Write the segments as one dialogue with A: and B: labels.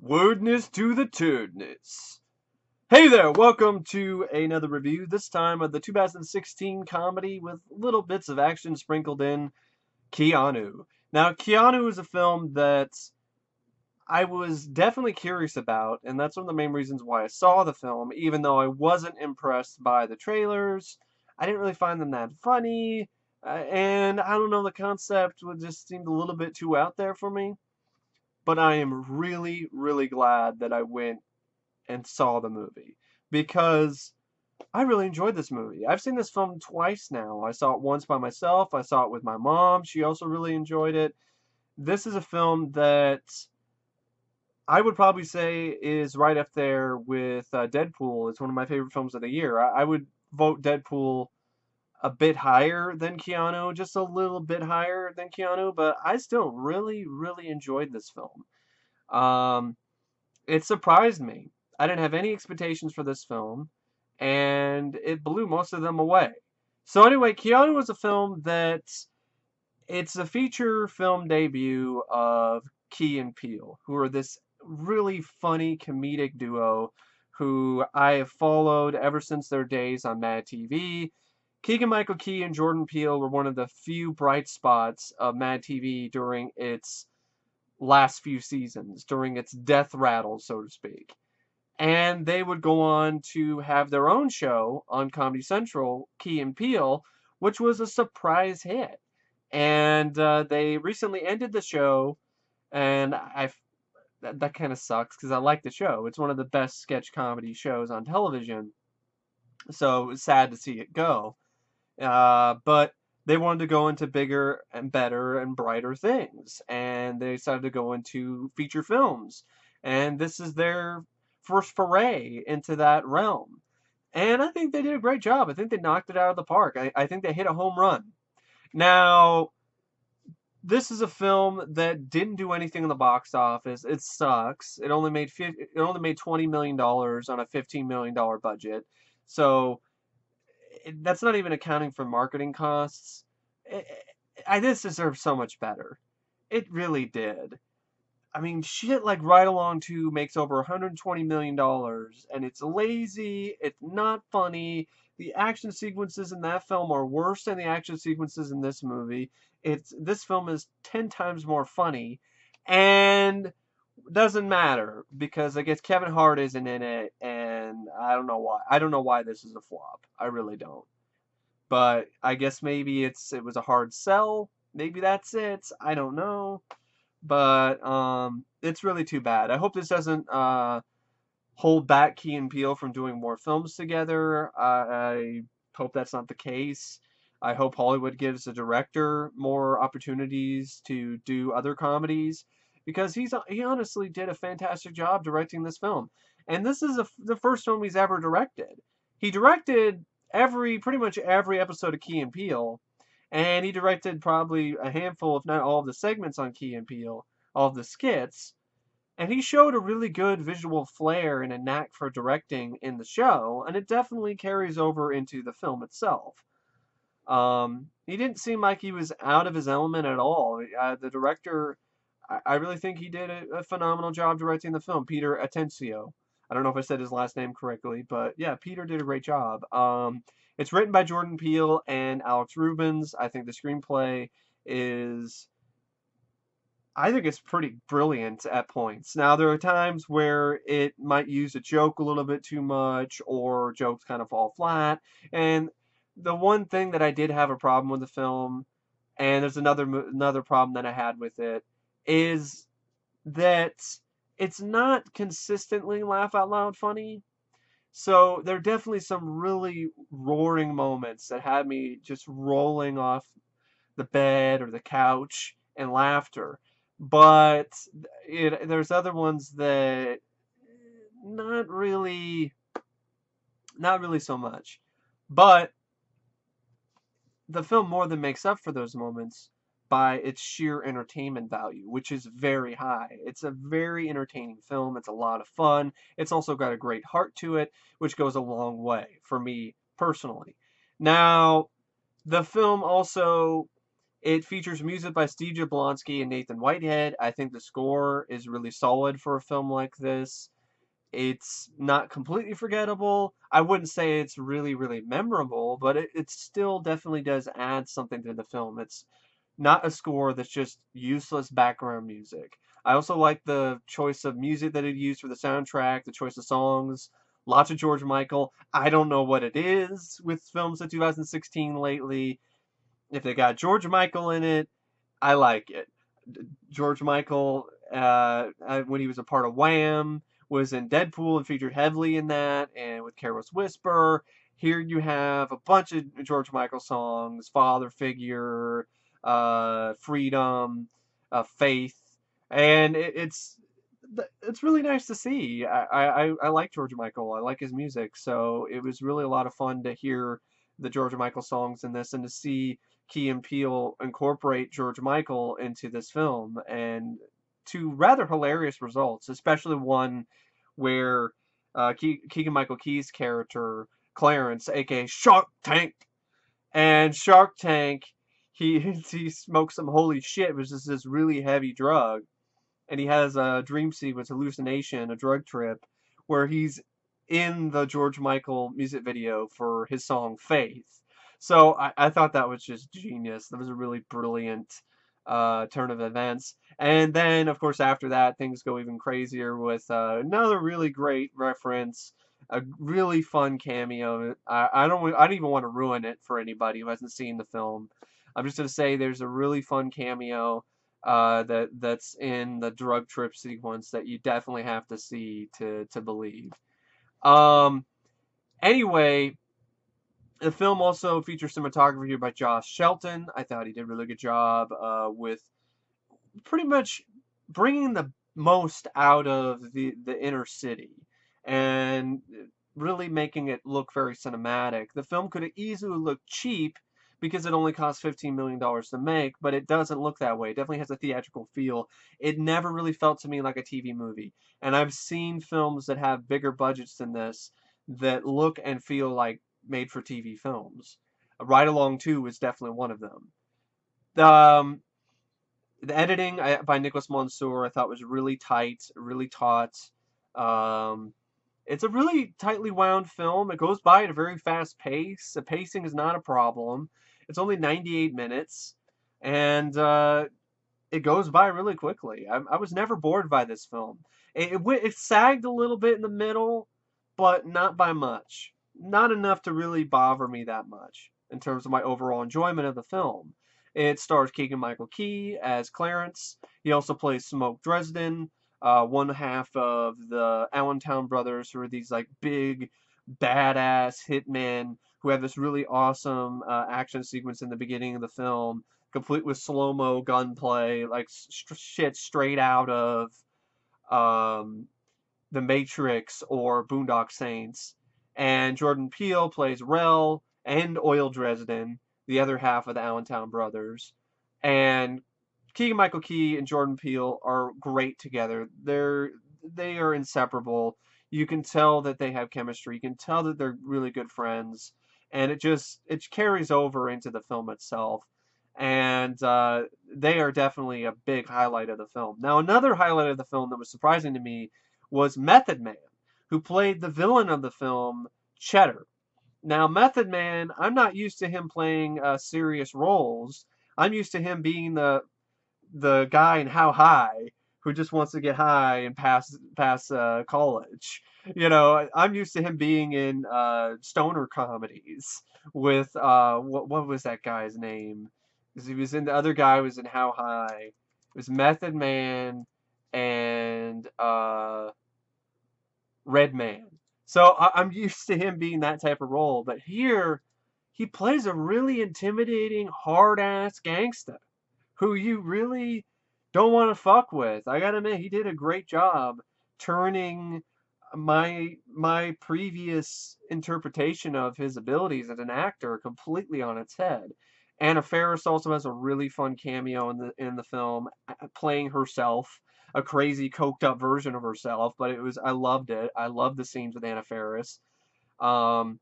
A: Wordness to the turdness. Hey there, welcome to another review, this time of the 2016 comedy with little bits of action sprinkled in, Keanu. Now, Keanu is a film that I was definitely curious about, and that's one of the main reasons why I saw the film, even though I wasn't impressed by the trailers. I didn't really find them that funny, and I don't know, the concept would just seemed a little bit too out there for me. But I am really, really glad that I went and saw the movie because I really enjoyed this movie. I've seen this film twice now. I saw it once by myself. I saw it with my mom. She also really enjoyed it. This is a film that I would probably say is right up there with Deadpool. It's one of my favorite films of the year. I would vote Deadpool a bit higher than Keanu, just a little bit higher than Keanu, but I still really, really enjoyed this film. Um, It surprised me. I didn't have any expectations for this film, and it blew most of them away. So anyway, Keanu was a film that it's a feature film debut of Key and Peele, who are this really funny comedic duo who I have followed ever since their days on Mad TV. Keegan-Michael Key and Jordan Peele were one of the few bright spots of Mad TV during its last few seasons, during its death rattle, so to speak. And they would go on to have their own show on Comedy Central, Key and Peele, which was a surprise hit. And they recently ended the show, and that kind of sucks because I like the show. It's one of the best sketch comedy shows on television, so it's sad to see it go. But they wanted to go into bigger and better and brighter things, and they decided to go into feature films. And this is their first foray into that realm. And I think they did a great job. I think they knocked it out of the park. I think they hit a home run. Now, this is a film that didn't do anything in the box office. It sucks. It only made $20 million on a $15 million budget. So that's not even accounting for marketing costs. This deserves so much better. It really did. I mean, shit like Ride Along 2 makes over $120 million, and it's lazy, it's not funny. The action sequences in that film are worse than the action sequences in this movie. This film is 10 times more funny, and doesn't matter because I guess Kevin Hart isn't in it, and I don't know why. I don't know why this is a flop. I really don't. But I guess maybe it was a hard sell. Maybe that's it. I don't know. But it's really too bad. I hope this doesn't hold back Key and Peele from doing more films together. I hope that's not the case. I hope Hollywood gives the director more opportunities to do other comedies because he honestly did a fantastic job directing this film. And this is the first film he's ever directed. He directed pretty much every episode of Key and Peele, and he directed probably a handful, if not all, of the segments on Key and Peele, all of the skits. And he showed a really good visual flair and a knack for directing in the show, and it definitely carries over into the film itself. He didn't seem like he was out of his element at all. The director, I really think he did a phenomenal job directing the film, Peter Atencio. I don't know if I said his last name correctly, but yeah, Peter did a great job. It's written by Jordan Peele and Alex Rubens. I think the screenplay is I think it's pretty brilliant at points. Now, there are times where it might use a joke a little bit too much, or jokes kind of fall flat. And the one thing that I did have a problem with the film, and there's another problem that I had with it, is that it's not consistently laugh out loud funny. So there are definitely some really roaring moments that had me just rolling off the bed or the couch in laughter. But there's other ones that not really, not really so much. But the film more than makes up for those moments by its sheer entertainment value, which is very high. It's a very entertaining film. It's a lot of fun. It's also got a great heart to it, which goes a long way for me personally. Now, the film also It features music by Steve Jablonsky and Nathan Whitehead. I think the score is really solid for a film like this. It's not completely forgettable. I wouldn't say it's really, really memorable, but it still definitely does add something to the film. It's not a score that's just useless background music. I also like the choice of music that it used for the soundtrack, the choice of songs, lots of George Michael. I don't know what it is with films of 2016 lately. If they got George Michael in it, I like it. George Michael, when he was a part of Wham, was in Deadpool and featured heavily in that, and with Careless Whisper. Here you have a bunch of George Michael songs: Father Figure, Freedom, Faith, and it's really nice to see. I like George Michael. I like his music, so it was really a lot of fun to hear the George Michael songs in this, and to see Key and Peele incorporate George Michael into this film, and to rather hilarious results, especially one where Keegan-Michael Key's character, Clarence, aka Shark Tank, and Shark Tank, he he smokes some holy shit, which is this really heavy drug, and he has a dream sequence, hallucination, a drug trip, where he's in the George Michael music video for his song Faith. So I thought that was just genius. That was a really brilliant turn of events. And then, of course, after that, things go even crazier with another really great reference, a really fun cameo. I don't even want to ruin it for anybody who hasn't seen the film. I'm just gonna say there's a really fun cameo that's in the drug trip sequence that you definitely have to see to believe. Um, anyway, the film also features cinematography by Josh Shelton. I thought he did a really good job with pretty much bringing the most out of the inner city and really making it look very cinematic. The film could have easily looked cheap because it only cost $15 million to make, but it doesn't look that way. It definitely has a theatrical feel. It never really felt to me like a TV movie. And I've seen films that have bigger budgets than this that look and feel like made for TV films. Ride Along 2 is definitely one of them. Um, the editing by Nicholas Mansour I thought was really tight, really taut. Um, it's a really tightly wound film. It goes by at a very fast pace. The pacing is not a problem. It's only 98 minutes, and it goes by really quickly. I was never bored by this film. It sagged a little bit in the middle, but not by much. Not enough to really bother me that much in terms of my overall enjoyment of the film. It stars Keegan-Michael Key as Clarence. He also plays Smoke Dresden, one half of the Allentown brothers, who are these like big, badass hitmen who have this really awesome action sequence in the beginning of the film, complete with slow-mo gunplay, like shit straight out of um, The Matrix or Boondock Saints. And Jordan Peele plays Rel and Oil Dresden, the other half of the Allentown brothers. And Keegan-Michael Key and Jordan Peele are great together. They are inseparable. You can tell that they have chemistry. You can tell that they're really good friends, and it carries over into the film itself. And they are definitely a big highlight of the film. Now, another highlight of the film that was surprising to me was Method Man, who played the villain of the film, Cheddar. Now, Method Man, I'm not used to him playing serious roles. I'm used to him being the guy in How High who just wants to get high and pass college. You know, I'm used to him being in stoner comedies with what was that guy's name? 'Cause he was in the other guy was in How High. It was Method Man and Red Man. So I'm used to him being that type of role, but here he plays a really intimidating, hard ass gangster who you really don't want to fuck with. I gotta admit, he did a great job turning my previous interpretation of his abilities as an actor completely on its head. Anna Farris also has a really fun cameo in the film, playing herself, a crazy coked up version of herself. But I loved it. I loved the scenes with Anna Farris. Um,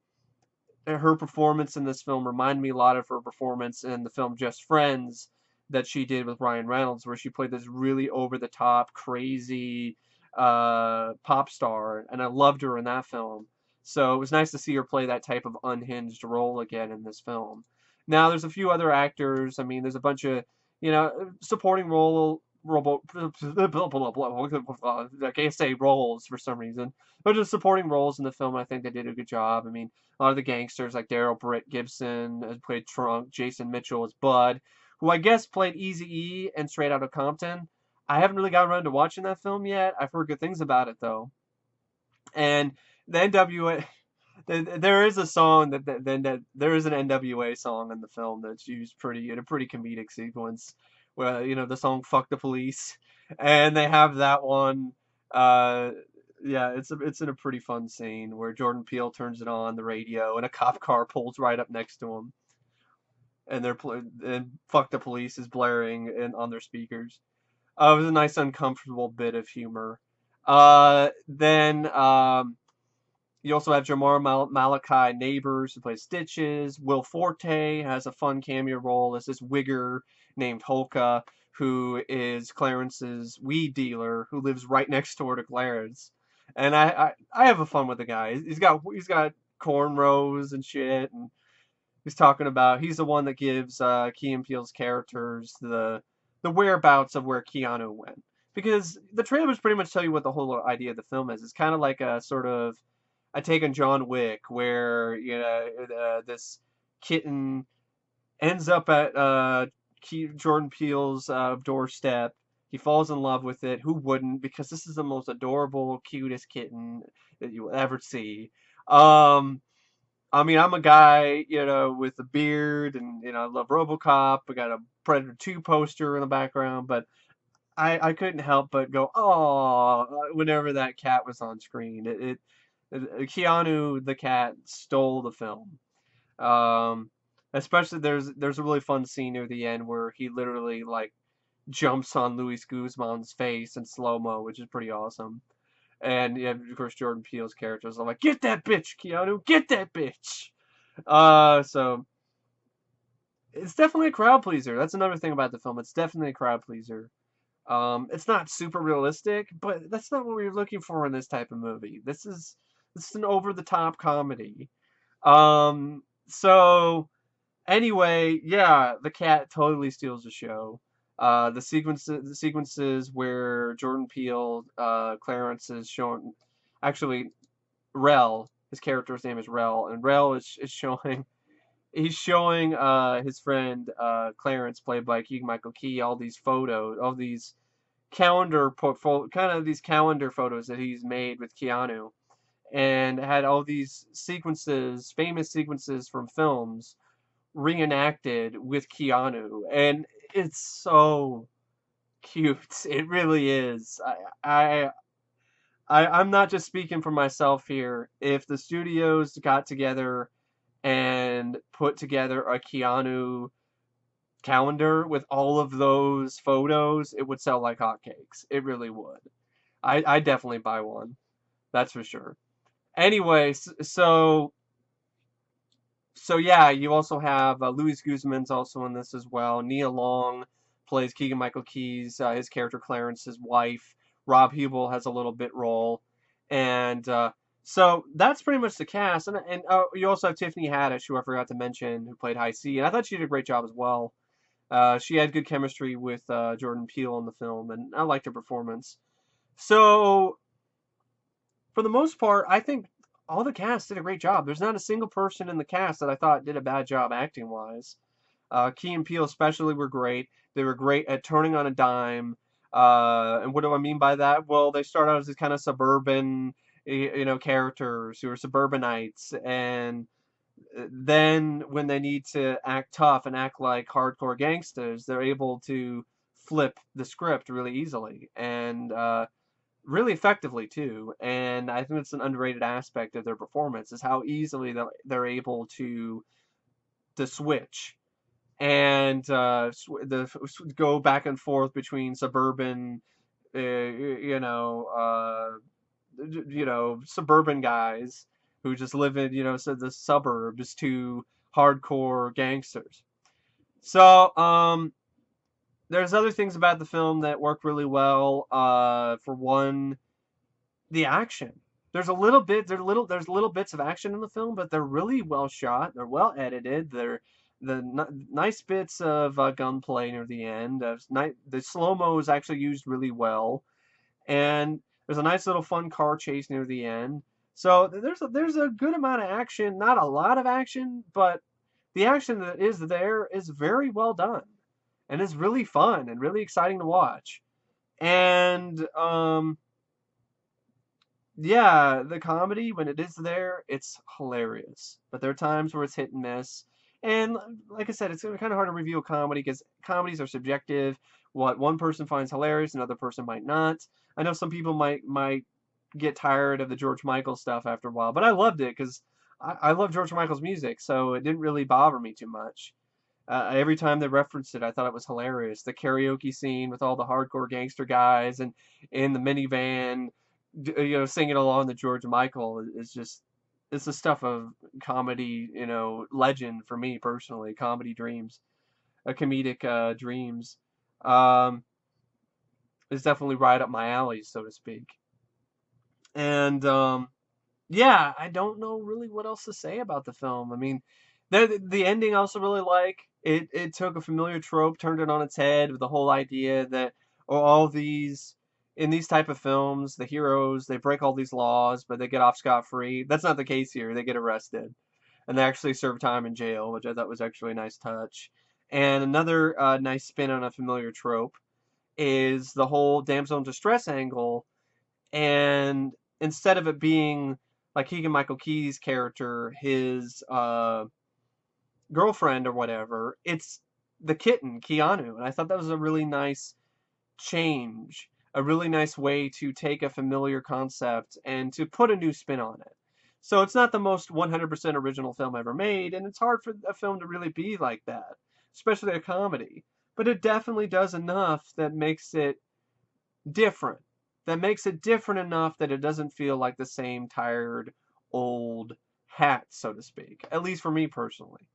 A: her performance in this film reminded me a lot of her performance in the film Just Friends, that she did with Ryan Reynolds, where she played this really over the top, crazy pop star, and I loved her in that film. So it was nice to see her play that type of unhinged role again in this film. Now there's a few other actors. I mean, there's a bunch of supporting role. I can't say roles for some reason, but just supporting roles in the film. I think they did a good job. I mean, a lot of the gangsters like Darrell-Britt-Gibson has played Trunk, Jason Mitchell as Bud, who I guess played Eazy-E and Straight Outta Compton. I haven't really got around to watching that film yet. I've heard good things about it though. And the NWA, there is a song that there is an NWA song in the film that's used pretty in a pretty comedic sequence, where the song "Fuck the Police," and they have that one. Uh, yeah, it's in a pretty fun scene where Jordan Peele turns it on the radio and a cop car pulls right up next to him, and and "Fuck the Police" is blaring on their speakers. It was a nice uncomfortable bit of humor. Then you also have Jamar Malachai Neighbors, who plays Stitches. Will Forte has a fun cameo role as this wigger named Holka, who is Clarence's weed dealer, who lives right next door to Clarence. And I have a fun with the guy. He's got cornrows and shit, and he's the one that gives Key and Peele's characters the whereabouts of where Keanu went. Because the trailers pretty much tell you what the whole idea of the film is. It's kind of like a sort of I take on John Wick, where this kitten ends up at Jordan Peele's doorstep. He falls in love with it. Who wouldn't? Because this is the most adorable, cutest kitten that you will ever see. Um, I mean, I'm a guy, with a beard, and I love RoboCop. I got a Predator 2 poster in the background, but I couldn't help but go, oh, whenever that cat was on screen. Keanu the cat stole the film. Um, Especially there's a really fun scene near the end where he literally like jumps on Luis Guzman's face in slow mo, which is pretty awesome. And yeah, of course Jordan Peele's characters are like, "Get that bitch, Keanu! Get that bitch!" So it's definitely a crowd pleaser. That's another thing about the film. It's definitely a crowd pleaser. It's not super realistic, but that's not what we were looking for in this type of movie. This is an over the top comedy. So anyway, yeah, the cat totally steals the show. The sequences where Jordan Peele, Clarence is shown, actually Rel, his character's name is Rel, and Rel is showing he's showing his friend Clarence, played by Keegan-Michael Key, all these photos, all these calendar portfolio, kind of these calendar photos that he's made with Keanu, and had all these sequences, famous sequences from films, reenacted with Keanu, and it's so cute. It really is. I'm not just speaking for myself here. If the studios got together and put together a Keanu calendar with all of those photos, it would sell like hotcakes. It really would. I definitely buy one. That's for sure. Anyway, so yeah, you also have Luis Guzman's also in this as well. Nia Long plays Keegan-Michael Key's his character Clarence's wife. Rob Huebel has a little bit role, and so that's pretty much the cast. And you also have Tiffany Haddish, who I forgot to mention, who played High C, and I thought she did a great job as well. She had good chemistry with Jordan Peele in the film, and I liked her performance. So for the most part, I think all the cast did a great job. There's not a single person in the cast that I thought did a bad job acting wise. Key and Peele especially were great. They were great at turning on a dime. And what do I mean by that? Well, they start out as these kind of suburban, characters who are suburbanites, and then when they need to act tough and act like hardcore gangsters, they're able to flip the script really easily and really effectively too. And I think it's an underrated aspect of their performance is how easily they're able to switch and go back and forth between suburban, you know, suburban guys who just live in, the suburbs to hardcore gangsters. So, there's other things about the film that work really well. For one, the action. There's little bits of action in the film, but they're really well shot. They're well edited. They're nice bits of gunplay near the end. The slow mo is actually used really well, and there's a nice little fun car chase near the end. So there's a good amount of action. Not a lot of action, but the action that is there is very well done, and is really fun and really exciting to watch. And yeah, the comedy, when it is there, it's hilarious. But there are times where it's hit and miss. And like I said, it's kind of hard to review a comedy because comedies are subjective. What one person finds hilarious, another person might not. I know some people might get tired of the George Michael stuff after a while, but I loved it because I love George Michael's music, so it didn't really bother me too much. Every time they referenced it, I thought it was hilarious. The karaoke scene with all the hardcore gangster guys and in the minivan, singing along to George Michael is just it's the stuff of comedy, legend for me personally. Comedy dreams, comedic dreams, um, is definitely right up my alley, so to speak. And yeah, I don't know really what else to say about the film. I mean, the ending I also really like. It took a familiar trope, turned it on its head with the whole idea that all these in these type of films, the heroes they break all these laws, but they get off scot free. That's not the case here. They get arrested and they actually serve time in jail, which I thought was actually a nice touch. And another nice spin on a familiar trope is the whole damsel in distress angle, and instead of it being like Keegan-Michael Key's character, his girlfriend or whatever, it's the kitten, Keanu. And I thought that was a really nice change, a really nice way to take a familiar concept and to put a new spin on it. So it's not the most 100% original film ever made, and it's hard for a film to really be like that, especially a comedy. But it definitely does enough that makes it different. That makes it different enough that it doesn't feel like the same tired old hat, so to speak. At least for me personally.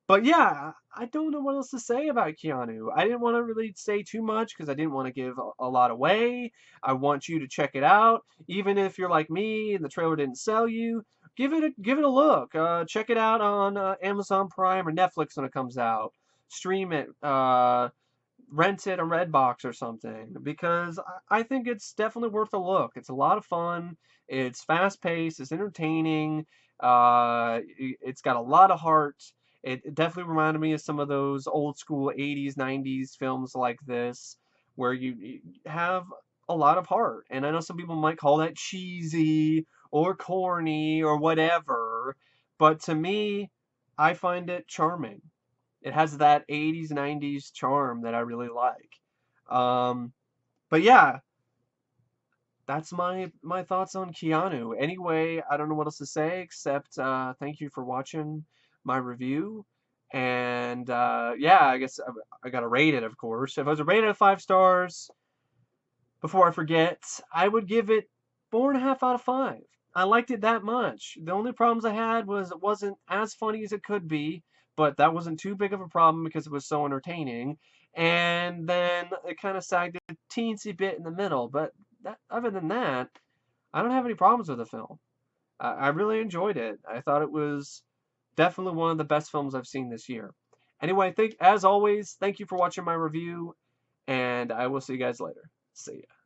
A: But yeah, I don't know what else to say about Keanu. I didn't want to really say too much because I didn't want to give a lot away. I want you to check it out, even if you're like me and the trailer didn't sell you. Give it a look. Check it out on Amazon Prime or Netflix when it comes out. Stream it. Rent it on Redbox or something, because I think it's definitely worth a look. It's a lot of fun. It's fast paced. It's entertaining. It's got a lot of heart. It definitely reminded me of some of those old school 80s, 90s films like this, where you have a lot of heart. And I know some people might call that cheesy or corny or whatever, but to me, I find it charming. It has that 80s, 90s charm that I really like. Um, but yeah, that's my thoughts on Keanu. Anyway, I don't know what else to say except thank you for watching my review. And yeah, I guess I got to rate it, of course. If I was to rate it 5 stars, before I forget, I would give it 4.5 out of 5. I liked it that much. The only problems I had was it wasn't as funny as it could be, but that wasn't too big of a problem because it was so entertaining. And then it kind of sagged a teensy bit in the middle, but other than that, I don't have any problems with the film. I really enjoyed it. I thought it was definitely one of the best films I've seen this year. Anyway, as always, thank you for watching my review, and I will see you guys later. See ya.